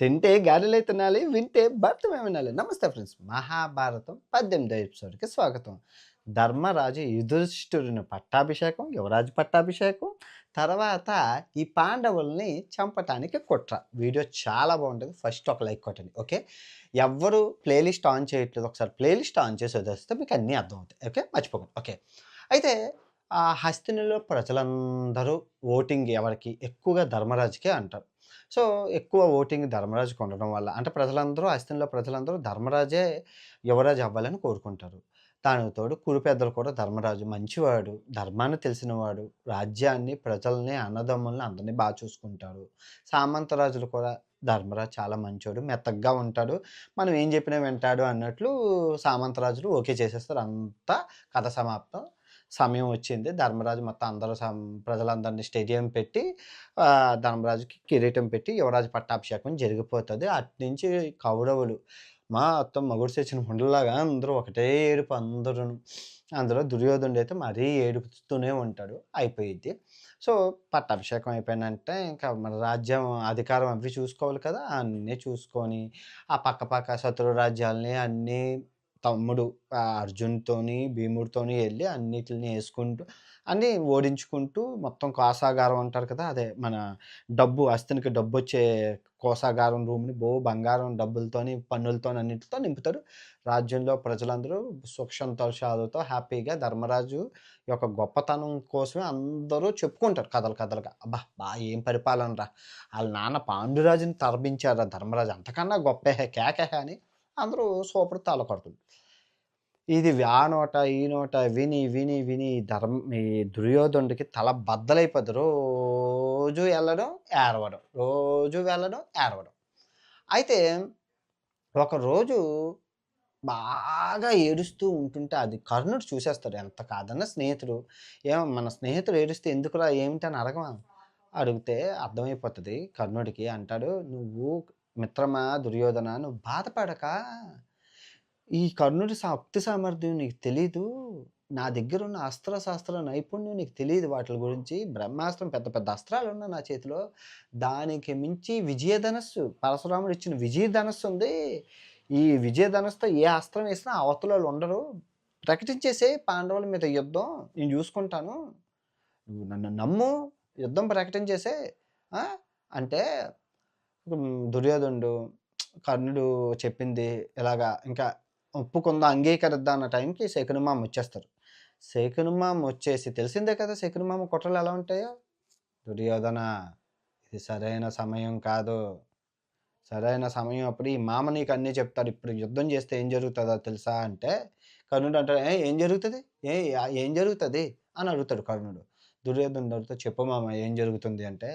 తింటే గారెలే తినాలి. వింటే భరతమే వినాలి. నమస్తే ఫ్రెండ్స్. మహాభారతం 18వ ఎపిసోడ్‌కి స్వాగతం. ధర్మరాజు యుధిష్ఠిరుని పట్టాభిషేకం, యువరాజు పట్టాభిషేకం, తర్వాత ఈ పాండవుల్ని చంపటానికి కుట్ర. వీడియో చాలా బాగుంటది. ఫస్ట్ ఒక లైక్ కొట్టండి. ఓకే. ఎవ్వరు ప్లేలిస్ట్ ఆన్ చేయట్లేదు. ఒకసారి ప్లేలిస్ట్ ఆన్ చేసి వదిలేస్తే మీకు అన్నీ అర్థమవుతాయి. ఓకే. మర్చిపోకండి. ఓకే. అయితే హస్తినలో ప్రజలందరూ ఓటింగ్ ఎవరికి ఎక్కువగా ధర్మరాజుకే అంటారు. సో, ఎక్కువ ఓటింగ్ ధర్మరాజుకి ఉండడం వల్ల అంటే ప్రజలందరూ హస్తినలో ప్రజలందరూ ధర్మరాజే యువరాజు అవ్వాలని కోరుకుంటారు. దానికి తోడు కురు పెద్దలు కూడా ధర్మరాజు మంచివాడు, ధర్మాన్ని తెలిసినవాడు, రాజ్యాన్ని, ప్రజల్ని, అన్నదమ్ముల్ని అందరిని చూసుకుంటాడు. సామంతరాజులు కూడా ధర్మరాజు చాలా మంచోడు, మెత్తగా ఉంటాడు. మనం ఏం చెప్పినా వింటాడు అన్నట్లు సామంతరాజులు ఓకే చేసేస్తారు. అంతా కథ సమాప్తం. సమయం వచ్చింది. ధర్మరాజు మొత్తం అందరూ ప్రజలందరిని స్టేడియం పెట్టి ధర్మరాజుకి కిరీటం పెట్టి యువరాజు పట్టాభిషేకం జరిగిపోతది. అటునుంచి కౌరవులు మొత్తం మగుడు తెచ్చిన ముండల్లాగా అందరూ ఒకటే ఏడుపు అందరూను. అందులో దుర్యోధనుడైతే మరీ ఏడుస్తూనే ఉంటాడు. అయిపోయిద్ది. సో, పట్టాభిషేకం అయిపోయిందంటే ఇంకా మన రాజ్యం అధికారం అవి చూసుకోవాలి కదా! అన్నీ చూసుకొని ఆ పక్క శత్రు రాజ్యాల్ని అన్నీ తమ్ముడు అర్జున్‌తోని, భీముడితోని ఎళ్లి అన్నిటిని యేసుకుంటూ అన్నీ ఓడించుకుంటూ మొత్తం కోశాగారం అంటారు కదా! అదే మన డబ్బు అస్థినికి డబ్బొచ్చే కోశాగారం రూమ్‌ని బంగారం డబ్బులతోని, పన్నులతోని అన్నిటితో నింపుతారు. రాజ్యంలో ప్రజలందరూ సుఖ సంతోషాలతో హ్యాపీగా ధర్మరాజు యొక్క గొప్పతనం కోసమే అందరూ చెప్పుకుంటారు కథలు కథలుగా. అబ్బా! ఏం పరిపాలనరా! ఆళ్ళ నాన్న పాండురాజుని తరమించారురా ధర్మరాజు అంతకన్నా గొప్పేహే కేకేహే అని అందరూ సూపర్ తాళ కొడుతుంది. ఇది ఆ నోట, ఈ నోట విని ఈ దుర్యోధనుడికి తల బద్దలైపోద్ది. రోజు ఎళ్ళడం, ఏడవడం. రోజు వెళ్ళడం, ఏడవడం. అయితే ఒకరోజు బాగా ఏడుస్తూ ఉంటుంటే అది కర్ణుడు చూసేస్తాడు. ఎంత కాదన్నా స్నేహితుడు. మన స్నేహితుడు ఏడుస్తే ఎందుకురా ఏమిటని అడగమా? అడిగితే అర్థమైపోతది కర్ణుడికి. అంటాడు, "నువ్వు మిత్రమా దుర్యోధన నువ్వు బాధపడక. ఈ కర్ణుడి శక్తి సామర్థ్యం నీకు తెలీదు. నా దగ్గరున్న అస్త్ర నైపుణ్యం నీకు తెలీదు వాటిల గురించి. బ్రహ్మాస్త్రం పెద్ద పెద్ద అస్త్రాలున్నాయి నా చేతిలో. దానికి మించి విజయధనస్సు పరశురాముడు ఇచ్చిన విజయధనస్సుంది. ఈ విజయధనస్సుతో ఏ అస్త్రం ఏసినా అవతలోళ్ళు ఉండరు. ప్రకటించేసేయి పాండవుల మీద యుద్ధం. నేను జూసుకుంటాను. నువ్వు నన్ను నమ్ము. యుద్ధం ప్రకటించేసేయి" ఆ! అంటే దుర్యోధనుడు కర్ణుడు చెప్పింది ఇలాగా ఇంకా ఒప్పుకుందాం, అంగీకరిద్దాం అన్న టైంకి శకునమామ వచ్చేస్తారు. శకునమామ వచ్చేసి తెలిసిందే కదా శకునమామ కుట్రలు ఎలా ఉంటాయో. "దుర్యోధన ఇది సరైన సమయం కాదు. సరైన సమయం అప్పుడు ఈ మామ నీకు అన్నీ చెప్తాడు. ఇప్పుడు యుద్ధం చేస్తే ఏం జరుగుతదో తెలుసా?" అంటే కర్ణుడు అంటాడు, ఏం జరుగుతది? ఏం జరుగుతది?" అని అడుగుతాడు కర్ణుడు. దుర్యోధనుడు అడుగుతాడు, "చెప్పు మామ ఏం జరుగుతుంది" అంటే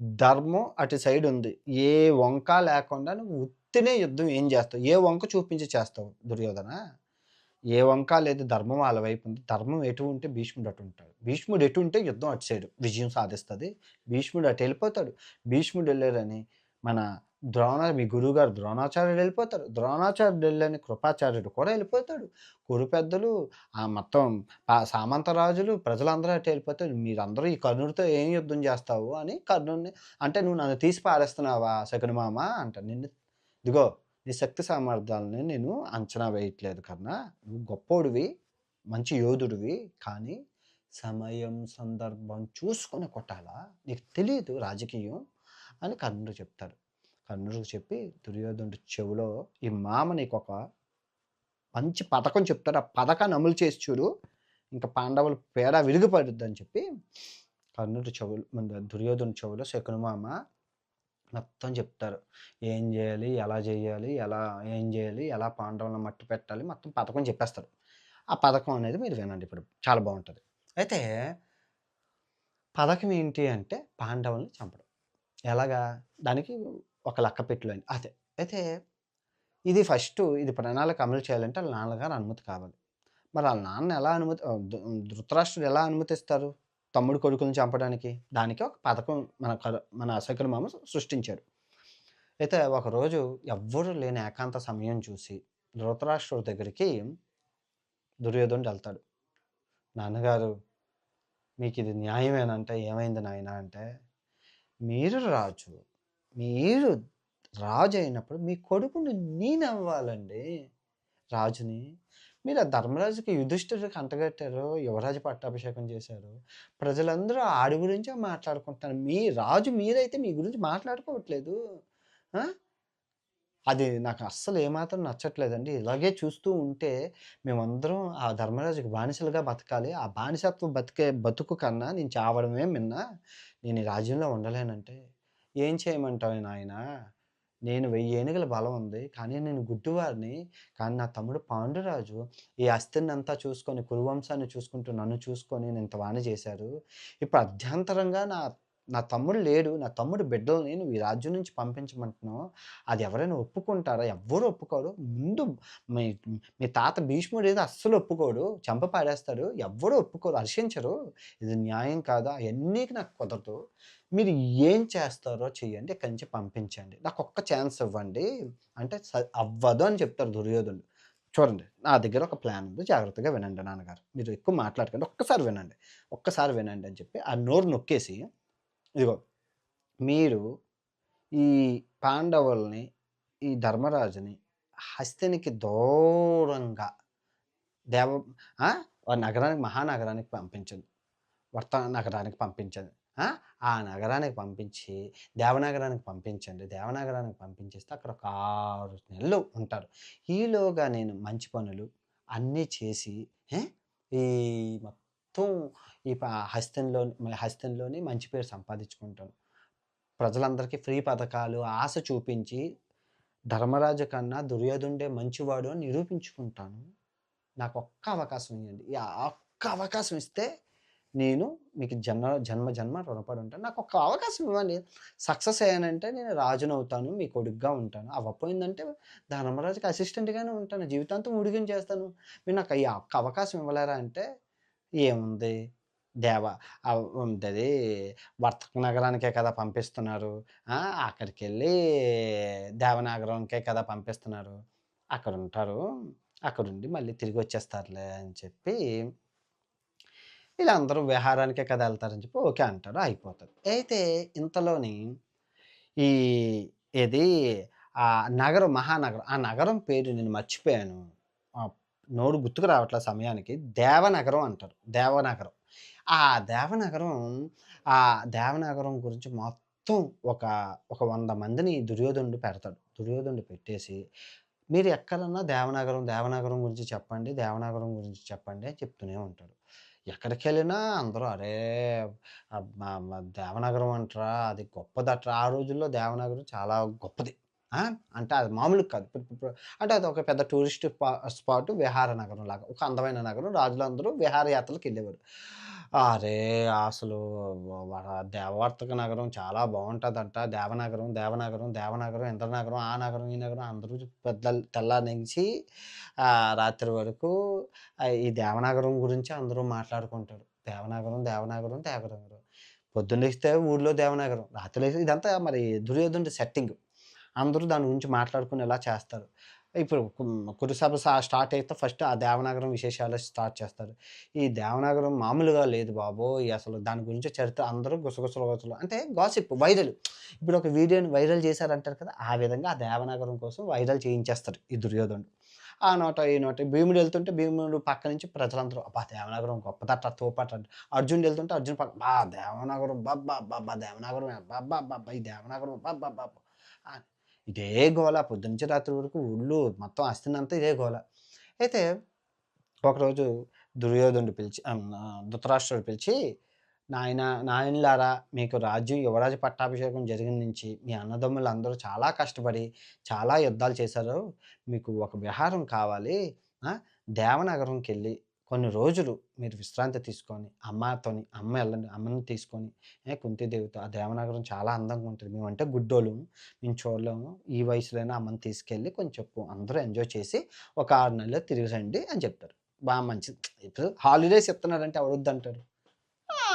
ధర్మం అటు సైడుంది. ఏ వంక లేకుండా నువ్వు ఉత్తినే యుద్ధం ఏం జేస్తావు? ఏ వంక చూపించి చేస్తావు దుర్యోధన? ఏ వంక లేదు. ధర్మం వాళ్ళ వైపుంది. ధర్మం ఎటు ఉంటే భీష్ముడు అటుంటాడు. భీష్ముడు ఎటుంటే యుద్ధం అటు సైడు విజయం సాధిస్తది. భీష్ముడు అటెళ్ళిపోతాడు. భీష్ముడెళ్ళారని మన మీ గురువుగారు ద్రోణాచార్యుడు ఎళ్ళిపోతారు. ద్రోణాచార్యుడెళ్ళని కృపాచార్యుడు కూడా ఎళ్ళిపోతాడు. కురు పెద్దలు మొత్తం సామంతరాజులు ప్రజలందరూ అటే ఎళ్ళిపోతారు. మీరందరూ ఈ కర్ణుడితో ఏం యుద్ధం జేస్తావు అని కర్ణుడిని అంటే "నువ్వు నన్ను తీసి పారేస్తున్నావా శకునమామ" అంటాడు. ఇదిగో నీ శక్తి సామర్థ్యాలని నేను అంచనా వేయట్లేదు కర్ణ. నువ్వు గొప్పోడివి, మంచి యోధుడివి. కానీ సమయం, సందర్భం చూసుకొని కొట్టాలా? నీకు తెలీదు రాజకీయం అని కర్ణుడు చెప్తాడు. కర్ణుడికి చెప్పి దుర్యోధనుడి చెవిలో ఈ మామ నీకొక మంచి పథకం చెప్తాడు. ఆ పథకాన్ని అమలు చేసి చూడు. ఇంక పాండవుల పేడ విరిగిపడుద్దని చెప్పి కర్ణుడి దుర్యోధనుడి చెవిలో శకునమామ మొత్తం చెప్తారు. ఏం జేయాలి? ఎలా జేయాలి? ఏం జేయాలి? ఎలా పాండవులను మట్టుపెట్టాలి? మొత్తం పథకం చెప్పేస్తాడు. ఆ పథకం అనేది మీరు వినండి ఇప్పుడు. చాలా బావుంటది. అయితే పథకం ఏంటి అంటే పాండవుల్ని చంపడం. ఎలాగా? దానికి ఒక లక్కపెట్టెలని అదే. అయితే ఇది ప్రణాళిక అమలు చేయాలంటే ఆళ్ళ నాన్నగారి అనుమతి కావాలి. మరి ఆళ్ళ నాన్న ఎలా అనుమతి ధృతరాష్ట్రుడు ఎలా అనుమతిస్తారు? తమ్ముడు కొడుకుల్ని చంపడానికి? దానికి ఒక పథకం మన శకునమామ సృష్టించాడు. అయితే ఒకరోజు ఎవ్వరు లేని ఏకాంత సమయం చూసి ధృతరాష్ట్రుడి దగ్గరికి దుర్యోధనుడెళ్తాడు. "నాన్నగారు మీకిది న్యాయమేనా?" అంటే, "ఏమైంది నాయనా?" అంటే, "మీరు రాజు. మీరు రాజు అయినప్పుడు మీ కొడుకుని నేనవ్వాలండి రాజుని. మీరు ఆ ధర్మరాజుకి యుధిష్ఠిరుడికి అంటగట్టారు. యువరాజు పట్టాభిషేకం చేశారు. ప్రజలందరూ ఆడి గురించే మాట్లాడుకుంటున్నారు. మీ రాజు మీరైతే మీ గురించి మాట్లాడుకోవట్లేదు. ఆ! అది నాకు అస్సలు ఏమాత్రం నచ్చట్లేదండి. ఇలాగే చూస్తూ ఉంటే మేమందరం ఆ ధర్మరాజుకి బానిసలుగా బతకాలి. ఆ బానిసత్వం బతికే బతుకు కన్నా నేను చావడమే మిన్న. నేను ఈ రాజ్యంలో ఉండలేనంటే, ఏం చేయమంటావు నాయనా? నేను 1000 ఏనుగుల బలం ఉంది. కానీ నేను గుడ్డివాడిని. కానీ నా తమ్ముడు పాండురాజు ఈ ఆస్తినంతా చూసుకొని, కురువంశాన్ని చూసుకుంటూ నన్ను చూసుకొని ఇంత వాని చేశారు. ఇప్పుడు అర్ధాంతరంగా నా నా తమ్ముడు లేడు. నా తమ్ముడి బిడ్డల్ని నువ్వు ఈ రాజ్యం నుంచి పంపించమంటున్నావు. అది ఎవరైనా ఒప్పుకుంటారా? ఎవ్వరు ఒప్పుకోరు. ముందు మీ మీ తాత భీష్ముడైతే అస్సలు ఒప్పుకోడు. చంప పాడేస్తాడు. ఎవ్వరు ఒప్పుకోరు. హర్షించరు. ఇది న్యాయం కాదా? అయన్నీ నాకు కుదరదు. మీరు ఏం చేస్తారో చెయ్యండి. ఇక్కడి నుంచి పంపించండి. నాకొక్క ఛాన్స్ ఇవ్వండి. అంటే అవ్వదు అని చెప్తారు దుర్యోధనుడు. చూడండి నా దగ్గర ఒక ప్లాన్ ఉంది. జాగ్రత్తగా వినండి నాన్నగారు. మీరు ఎక్కువ మాట్లాడకండి. ఒక్కసారి వినండి. ఒక్కసారి వినండి అని చెప్పి ఆ నోరు నొక్కేసి, ఇదిగో మీరు ఈ పాండవుల్ని, ఈ ధర్మరాజుని హస్తినికి దూరంగా దేవ ఆ! ఆ నగరానికి మహానగరానికి పంపించండి. నగరానికి పంపించండి. ఆ! ఆ నగరానికి పంపించి, దేవనగరానికి పంపించండి. దేవనగరానికి పంపించేస్తే అక్కడ ఒక 6 నెలలు ఉంటారు. ఈలోగా నేను మంచి పనులు అన్నీ చేసి ఏ ఈ మొత్తం ఈ హస్తంలోని మంచి పేరు సంపాదించుకుంటాను. ప్రజలందరికీ ఫ్రీ పథకాలు, ఆశ చూపించి ధర్మరాజు కన్నా దుర్యోధనుడే మంచివాడు అని నిరూపించుకుంటాను. నాకొక్క అవకాశం ఇయ్యండి. ఈ ఒక్క అవకాశం ఇస్తే నేను మీకు జన్మ జన్మ రుణపడి ఉంటాను. నాకొక్క అవకాశం ఇవ్వండి. సక్సెస్ అయ్యానంటే నేను రాజునవుతాను. మీ కొడుకుగా ఉంటాను. అవ్వకపోయిందంటే ధర్మరాజుకి అసిస్టెంట్‌గానే ఉంటాను. జీవితాంతం ఉడికించేస్తాను. మీరు నాకు ఈ ఒక్క అవకాశం ఇవ్వలేరా అంటే, ఏముంది దేవ ఉంటది వర్తక నగరానికే కదా పంపిస్తున్నారు. ఆ! అక్కడికెళ్ళి దేవనాగరంకే కదా పంపిస్తున్నారు. అక్కడుంటారు. అక్కడుండి మళ్ళీ తిరిగొచ్చేస్తారులే అని చెప్పి ఈళ్ళందరూ విహారానికే కదా ఎళ్తారని చెప్పి ఓకే అంటాడు. అయిపోతది. అయితే ఇంతలోని ఈ ఏది నగరం మహానగరం. ఆ నగరం పేరు నేను మర్చిపోయాను. ఆహ్, నోరు గుర్తుకు రావట్లే సమయానికి. దేవనగరం అంటారు. దేవనగరం. ఆ దేవనగరం దేవనగరం గురించి మొత్తం ఒక, ఒక 100 మందిని దుర్యోధనుడు పెడతాడు. దుర్యోధనుడు పెట్టేసి, మీరు ఎక్కడన్నా దేవనగరం, దేవనగరం గురించి చెప్పండి, దేవనగరం గురించి చెప్పండి అని చెప్తూనే ఉంటాడు. ఎక్కడికెళ్ళినా అందరూ అరే! మ మ దేవనగరం అంటరా అది గొప్పదట్రా. ఆ రోజుల్లో దేవనగరం చాలా గొప్పది. ఆ! అంటే అది మామూలుగా కాదు. అంటే అదొక పెద్ద టూరిస్ట్ స్పాట్ విహార నగరం లాగా. ఒక అందమైన నగరం. రాజులందరూ విహారయాత్రలకెళ్ళేవారు. అరే! అసలు దేవవర్తక నగరం చాలా బావుంటదంట. దేవనగరం, దేవనగరం, దేవనగరం, ఇంద్రనగరం, ఆ నగరం, ఈ నగరం అందరూ తెల్లారి నుంచి రాత్రి వరకు ఈ దేవనగరం గురించే అందరూ మాట్లాడుకుంటారు. దేవనగరం, దేవనగరం, దేవనగరం. పొద్దున్న లేస్తే ఊర్లో దేవనగరం. రాత్రి లేసి ఇదంతా మరి దుర్యోధనుడి సెట్టింగ్. అందరూ దాని గురించి మాట్లాడుకునేలా చేస్తారు. ఇప్పుడు కురుసభ స్టార్ట్ అయితే ఫస్ట్ ఆ దేవనాగరం విశేషాలు స్టార్ట్ చేస్తారు. ఈ దేవనాగరం మామూలుగా లేదు బాబోయ్! అసలు దాని గురించి చరిత్ర అందరూ గుసగుసలు అంటే గాసిప్ వైరల్. ఇప్పుడు ఒక వీడియోని వైరల్ చేశారంటారు కదా! ఆ విధంగా ఆ దేవనాగరం కోసం వైరల్ చేయించేస్తాడు ఈ దుర్యోధనుడు. ఆ నోట, ఈ నోట భీముడు ఎళ్తుంటే భీముడు పక్క నుంచి ప్రజలందరూ అబ్బా! దేవనాగరం గొప్పదట, తోపట. అర్జునుడు ఎళ్తుంటే అర్జున్ పక్క దేవనాగరం అబ్బబ్బబ్బబ్బా! దేవనాగరం అబ్బబ్బబ్బబ్బా! ఈ దేవనాగరం అబ్బబ్బబ్బబ్బా! అని ఇదే గోల పొద్దున్నుంచి రాత్రి వరకు ఊళ్ళో మొత్తం అస్తినంతా ఇదే గోల. అయితే ఒకరోజు దుర్యోధనుడు పిలిచి ధృతరాష్ట్రుడు పిలిచి, నాయనలారా మీకు రాజ్యం యువరాజు పట్టాభిషేకం జరిగిన నుంచి మీ అన్నదమ్ములందరూ చాలా కష్టపడి, చాలా యుద్ధాలు చేశారు. మీకు ఒక విహారం కావాలి. ఆ! దేవనగరంకెళ్ళి కొన్ని రోజులు మీరు విశ్రాంతి తీసుకొని, అమ్మ ఎళ్ళండి. అమ్మని తీసుకొని కుంతీదేవితో ఆ దేవనగరం చాలా అందంగా ఉంటది. మేమంటే గుడ్డోళ్ళం. మేము చూడలేము. ఈ వయసులోనే అమ్మని తీసుకెళ్ళి కొంచెం అందరూ ఎంజాయ్ చేసి ఒక 6 నెలలు తిరిగి రండి అని చెప్తారు. మంచిది. ఇప్పుడు హాలిడేస్ ఇస్తున్నాడంటే ఎవరొద్దంటారు? ఆ!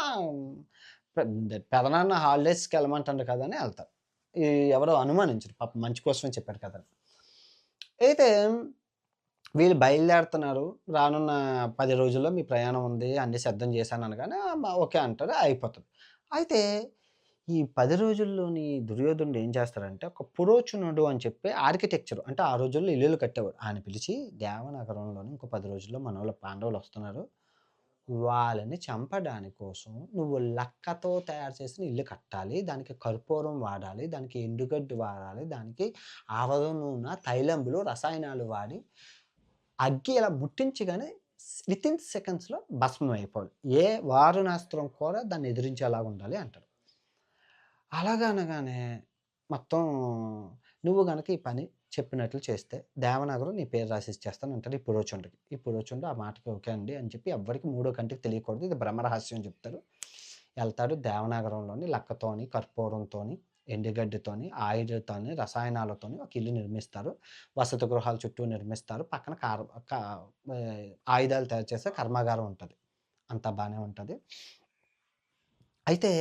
పెదనాన్న హాలిడేస్‌కెళ్ళమంటాడు కదా! అని ఎళ్తారు. ఈ ఎవరు అనుమానించరు. పాపం మంచి కోసమే చెప్పారు కదా! అయితే వీళ్ళు బయలుదేరుతున్నారు. రానున్న 10 రోజుల్లో మీ ప్రయాణం ఉంది. అన్నీ సిద్ధం చేశాను అనగానే ఓకే అంటారు. అయిపోతది. అయితే ఈ 10 రోజుల్లోని దుర్యోధనుడు ఏం చేస్తాడంటే, ఒక పురోచనుడు అని చెప్పి ఆర్కిటెక్చర్ అంటే ఆ రోజుల్లో ఇల్లులు కట్టేవాడు. ఆయన పిలిచి దేవనగరంలోని ఇంకో 10 రోజుల్లో మనోళ్ళ పాండవులొస్తున్నారు. వాళ్ళని చంపడాని కోసం నువ్వు లక్కతో తయారు చేసిన ఇల్లు కట్టాలి. దానికి కర్పూరం వాడాలి. దానికి ఎండుగడ్డి వాడాలి. దానికి ఆవ నూనె, తైలంబులు, రసాయనాలు వాడి అగ్గి ఇలా ముట్టించగానే వితిన్ సెకండ్స్‌లో భస్మం అయిపోవాలి. ఏ వారునాస్త్రం కూడా దాన్ని ఎదిరించేలాగా ఉండాలి అంటాడు. అలాగా అనగానే మొత్తం నువ్వు గనక ఈ పని చెప్పినట్లు చేస్తే దేవనాగరం నీ పేరు రాసిచ్చేస్తానంటాడు ఈ పురోచనుడికి. ఈ పురోచనుడు ఆ మాటకి ఓకే అండి అని చెప్పి ఎవ్వరికీ మూడో కంటికి తెలియకూడదు. ఇది బ్రహ్మరహస్యం అని చెప్తారు. ఎళ్తాడు దేవనాగరంలోని లక్కతోని, కర్పూరంతోని, ఎండుగడ్డితోని, ఆయుధతోని, రసాయనాలతోని ఒక ఇల్లు నిర్మిస్తారు. వసతి గృహాల చుట్టూ నిర్మిస్తారు. పక్కన ఆయుధాలు తయారు చేసే కర్మాగారం ఉంటది. అంతా బానే ఉంటది. అయితే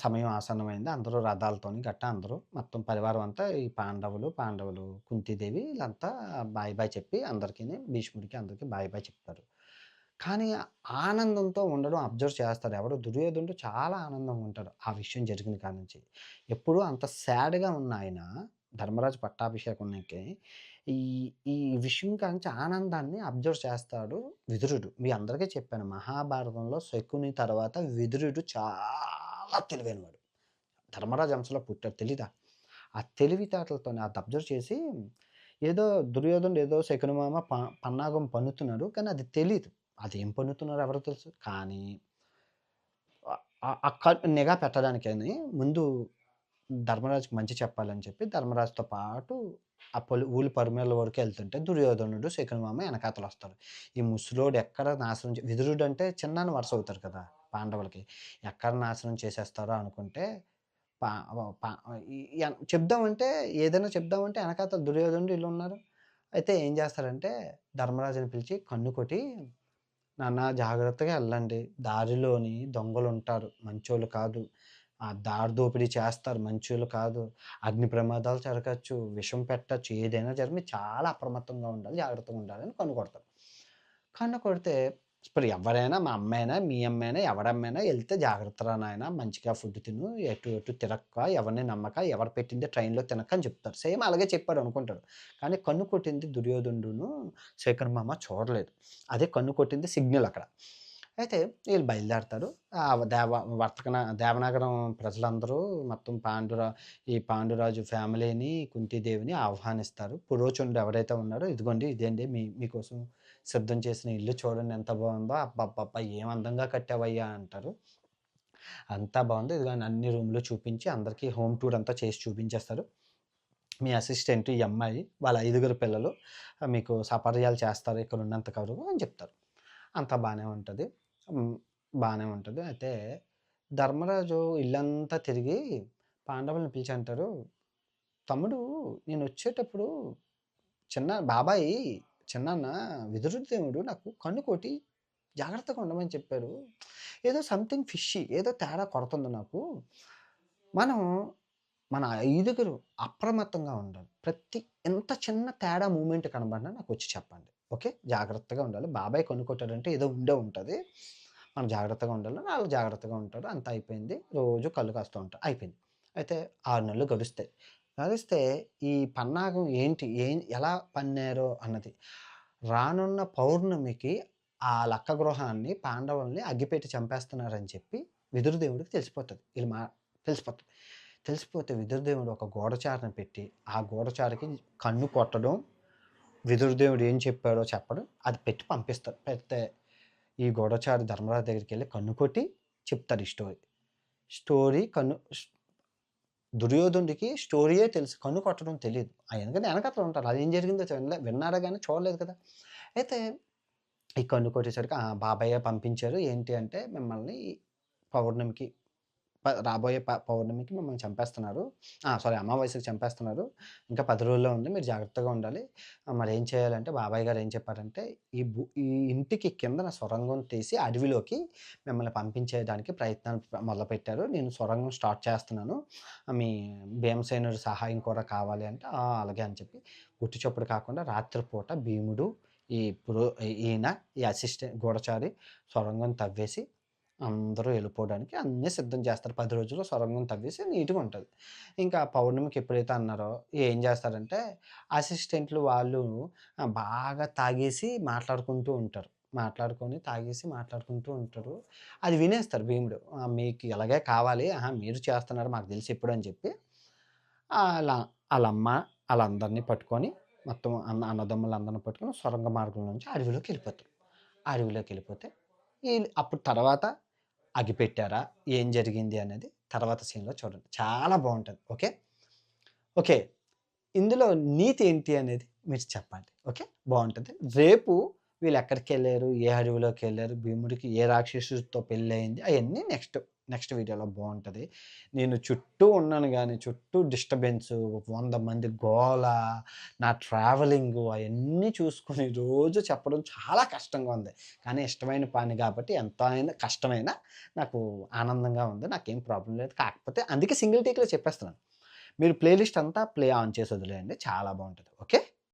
సమయం ఆసన్నమైంది. అందరూ రథాలతోని గట్టా అందరూ మొత్తం పరివారం అంతా ఈ పాండవులు, కుంతీదేవి ఈళ్ళంతా బాయ్ బాయ్ చెప్పి అందరికిని భీష్ముడికి అందరికి బాయ్ బాయ్ చెప్తారు. కానీ ఆనందంతో ఉండడం అబ్జర్వ్ చేస్తారు. ఎవరు దుర్యోధనుడు చాలా ఆనందంగా ఉంటాడు. ఆ విషయం జరిగిన కాడ నుంచి. ఎప్పుడూ అంత సాడ్‌గా ఉన్న ఆయన ధర్మరాజు పట్టాభిషేకానికి ఈ ఈ విషయం కాంచి ఆనందాన్ని అబ్జర్వ్ చేస్తాడు విదురుడు. మీ అందరికీ చెప్పాను. మహాభారతంలో శకుని తర్వాత విదురుడు చాలా తెలివైనవాడు. ధర్మరాజు వంశంలో పుట్టాడు తెలీదా? ఆ తెలివితేటలతోని అది అబ్జర్వ్ చేసి ఏదో దుర్యోధనుడు ఏదో శకుని మామ పన్నాగం పన్నుతున్నాడు. కానీ అది తెలీదు. అదేం పన్నుతున్నారో ఎవరికి తెలుసు? కానీ నిఘా పెట్టడానికని ముందు ధర్మరాజుకి మంచి చెప్పాలని చెప్పి ధర్మరాజుతో పాటు ఆ ఊరి పరిమళ వరకు ఎళ్తుంటే దుర్యోధనుడు, శకునిమామ ఎనకాతలొస్తారు. ఈ ముసలోడు ఎక్కడ నాశనం విదురుడు అంటే చిన్నాన్న వరుస అవుతారు కదా! పాండవులకి. ఎక్కడ నాశనం చేసేస్తారో అనుకుంటే పా పా ఈ చెప్దామంటే ఏదైనా చెప్దామంటే ఎనకాతల దుర్యోధనుడు ఈళ్ళున్నారు. అయితే ఏం చేస్తారంటే ధర్మరాజుని పిలిచి కన్ను కొట్టి నాన్న జాగ్రత్తగా ఎళ్ళండి. దారిలోని దొంగలుంటారు. మంచోళ్ళు కాదు. దారి దోపిడీ చేస్తారు. మంచోళ్ళు కాదు. అగ్ని ప్రమాదాలు జరగచ్చు. విషం పెట్టచ్చు. ఏదైనా మీరు చాలా అప్రమత్తంగా ఉండాలి. జాగ్రత్తగా ఉండాలని కన్ను కొడతారు. కన్ను కొడితే ఇప్పుడు ఎవరైనా మా అమ్మైనా, మీ అమ్మైనా, ఎవరమ్మైనా ఎళ్తే జాగ్రత్తరా నాయనా మంచిగా ఫుడ్ తిను. ఎటు ఎటు తిరక్క, ఎవరిని నమ్మక, ఎవరు పెట్టింది ట్రైన్‌లో తినక అని చెప్తారు. సేమ్ అలాగే చెప్పాడు అనుకుంటాడు. కానీ కన్ను కొట్టింది దుర్యోధనుడును, శేఖర్ మామ చూడలేదు. అదే కన్ను కొట్టింది సిగ్నల్ అక్కడ. అయితే ఈళ్ళు బయలుదేరతారు. దేవనగరం ప్రజలందరూ మొత్తం ఈ పాండురాజు ఫ్యామిలీని, కుంతీదేవిని ఆహ్వానిస్తారు. పురోచనుడు ఎవరైతే ఉన్నాడో ఇదిగోండి ఇదండి మీకోసం సిద్ధం చేసిన ఇల్లు చూడండి ఎంత బావుందో. అబ్బబ్బబ్బా! ఏం అందంగా కట్టావయ్యా అంటారు. అంతా బావుంది. ఇదిగోండి అన్ని రూమ్‌లు చూపించి అందరికీ హోమ్ టూర్ అంతా చేసి చూపించేస్తారు. మీ అసిస్టెంట్ ఈ అమ్మాయి, వాళ్ళ 5గురు పిల్లలు మీకు సపర్యాలు చేస్తారు ఇక్కడ ఉన్నంత వరకు అని చెప్తారు. అంతా బానే ఉంటది. హ్మ్. బానే ఉంటది. అయితే ధర్మరాజు ఇల్లంతా తిరిగి పాండవుల్ని పిలిచి అంటారు, "తమ్ముడు నేనొచ్చేటప్పుడు బాబాయి చిన్నాన్న విదురుదేవుడు నాకు కన్ను కొట్టి జాగ్రత్తగా ఉండమని చెప్పారు. ఏదో సంథింగ్ ఫిష్షీ ఏదో తేడా కొడుతుంది నాకు. మనం మన ఐదుగురు అప్రమత్తంగా ఉండాలి. ఎంత చిన్న తేడా మూవ్‌మెంట్ కనబడినా నాకొచ్చి చెప్పండి. ఓకే. జాగ్రత్తగా ఉండాలి. బాబాయ్ కన్ను కొట్టాడంటే ఏదో ఉండే ఉంటది. మనం జాగ్రత్తగా ఉండాలి. ఆళ్ళు జాగ్రత్తగా ఉంటారు. అంతా అయిపోయింది. రోజు కళ్ళు కాస్తూ ఉంటారు. అయిపోయింది. అయితే 6 నెలలు గడుస్తాయి. గడిస్తే ఈ పన్నాగం ఏంటి? ఎలా పన్నారో అన్నది. రానున్న పౌర్ణమికి ఆ లక్క గృహాన్ని పాండవుల్ని అగ్గిపెట్టి చంపేస్తున్నారని చెప్పి విదురుదేవుడికి తెలిసిపోతది. తెలిసిపోతది. తెలిసిపోతే విదురుదేవుడు ఒక గూఢచారిని పెట్టి, ఆ గూఢచారికి కన్ను కొట్టడం, విదురుదేవుడు ఏం చెప్పాడో చెప్పడం, అది పెట్టి పంపిస్తారు. పెడితే ఈ గూఢచారి ధర్మరాజు దగ్గరికెళ్ళి కన్ను కొట్టి చెప్తాడు ఈ స్టోరీ. స్టోరీ కన్ను దుర్యోధనుడికి స్టోరీయే తెలుసు. కన్ను కొట్టడం తెలీదు. ఎందుకంటే ఎనకాతల ఉంటారు. అదేం జరిగిందో విన్నాడే గాని చూడలేదు కదా! అయితే ఈ కన్ను కొట్టేసరికి బాబాయ్య పంపించారు. ఏంటి అంటే మిమ్మల్ని పౌర్ణమికి రాబోయే పౌర్ణమికి మిమ్మల్ని చంపేస్తున్నారు. సారీ అమావాస్యకి చంపేస్తున్నారు. ఇంకా 10 రోజుల్లో ఉంది. మీరు జాగ్రత్తగా ఉండాలి. మరేం చేయాలంటే బాబాయ్ గారు ఏం చెప్పారంటే, ఈ ఇంటికి కిందన సొరంగం తీసి అడవిలోకి మిమ్మల్ని పంపించేయడానికి ప్రయత్నాలు మొదలుపెట్టారు. నేను సొరంగం స్టార్ట్ చేస్తున్నాను. మీ భీమసేనుడి సహాయం కూడా కావాలి అంటే, అలాగే అని చెప్పి గుట్టు చప్పుడు కాకుండా రాత్రిపూట భీముడు, ఈ ఈయన ఈ గూఢచారి సొరంగం తవ్వేసి అందరూ వెళ్ళిపోవడానికి అన్నీ సిద్ధం చేస్తారు. 10 రోజుల్లో సొరంగం తవ్వేసి నీట్‌గా ఉంటది. ఇంకా పౌర్ణమికి ఎప్పుడైతే అన్నారో ఏం చేస్తారంటే అసిస్టెంట్లు వాళ్ళు బాగా తాగేసి మాట్లాడుకుంటూ ఉంటారు. మాట్లాడుకుంటూ ఉంటారు. అది వినేస్తారు భీముడు. మీకు ఇలాగే కావాలి. మీరు చేస్తున్నారు మాకు తెలుసు ఎప్పుడు అని చెప్పి ఆళ్ళ ఆళ్ళమ్మ ఆళ్ళందరిని పట్టుకొని మొత్తం అన్నదమ్ములందరిని పట్టుకొని సొరంగ మార్గం నుంచి అడవిలోకెళ్ళిపోతారు. అడవిలోకెళ్ళిపోతే అప్పుడు తర్వాత అగ్గిపెట్టారా? ఏం జరిగింది అనేది తర్వాత సీన్‌లో చూడండి. చాలా బావుంటది. ఓకే. ఓకే. ఇందులో నీతి ఏంటి అనేది మీరు చెప్పండి. ఓకే. బావుంటది. రేపు వీళ్ళెక్కడికెళ్లారు? ఏ అడవిలోకెళ్లారు? భీముడికి ఏ రాక్షసుడితో పెళ్లయింది? అయన్నీ నెక్స్ట్ వీడియోలో బావుంటది. నేను చుట్టూ ఉన్నాను గానీ, చుట్టూ డిస్టర్బెన్సు, 100 మంది గోల, నా ట్రావెలింగు అయన్నీ చూసుకొని రోజు చెప్పడం చాలా కష్టంగా ఉంది. కానీ ఇష్టమైన పని గాబట్టి ఎంత అయినా కష్టమైనా నాకు ఆనందంగా ఉంది. నాకేం ప్రాబ్లమ్ లేదు. కాకపోతే అందుకే సింగిల్ టేక్‌లో చెప్పేస్తున్నాను. మీరు ప్లే లిస్ట్ అంతా ఆన్ చేసి వదిలేయండి. చాలా బావుంటది.